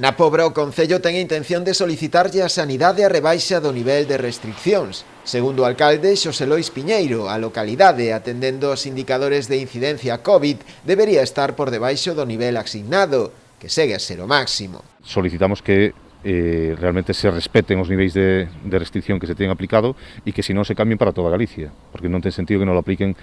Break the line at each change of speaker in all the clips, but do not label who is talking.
Na Pobra, o Concello ten a intención de solicitarlle á Sanidade a rebaixa do nivel de restriccións. Segundo o alcalde Xosé Lois Piñeiro, a localidade, atendendo os indicadores de incidencia COVID, debería estar por debaixo do nivel asignado, que segue a ser o máximo.
Solicitamos que realmente se respeten os niveis de restricción que se ten aplicado e que se non se cambien para toda Galicia, porque non ten sentido que non lo apliquen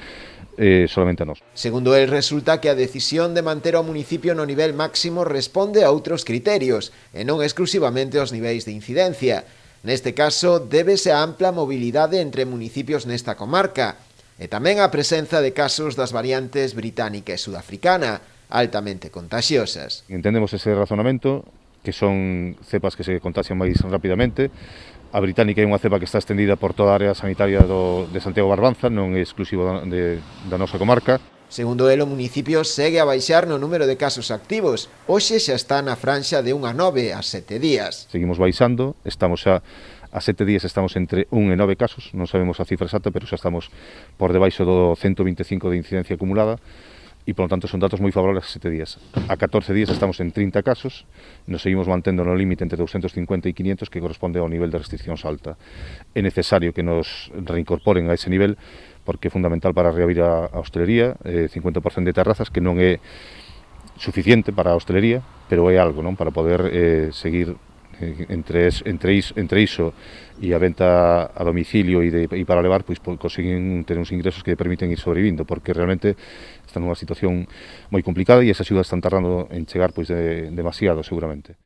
solamente a nós.
Segundo el, resulta que a decisión de manter o municipio no nivel máximo responde a outros criterios e non exclusivamente aos niveis de incidencia. Neste caso, débese a ampla mobilidade entre municipios nesta comarca e tamén a presenza de casos das variantes británica e sudafricana, altamente contagiosas.
Entendemos ese razonamento, que son cepas que se contagian máis rapidamente. A británica é unha cepa que está extendida por toda a área sanitaria de Santiago Barbanza, non é exclusivo da nosa comarca.
Segundo el, o municipio segue a baixar no número de casos activos. Hoxe xa está na franxa de 1 a 9 a 7 días.
Seguimos baixando, estamos a 7 días estamos entre 1 e 9 casos, non sabemos a cifra exacta, pero xa estamos por debaixo do 125 de incidencia acumulada, e, por lo tanto, son datos moi favorables a 7 días. A 14 días estamos en 30 casos, nos seguimos mantendo no límite entre 250 e 500, que corresponde ao nivel de restriccións alta. É necesario que nos reincorporen a ese nivel, porque é fundamental para reabrir a hostelería, 50% de terrazas, que non é suficiente para a hostelería, pero é algo, non, para poder seguir entre iso e a venta a domicilio e para levar, pois consiguen ter uns ingresos que permiten ir sobrevivindo, porque realmente están nunha situación moi complicada e esas axudas están tardando en chegar pois demasiado, seguramente.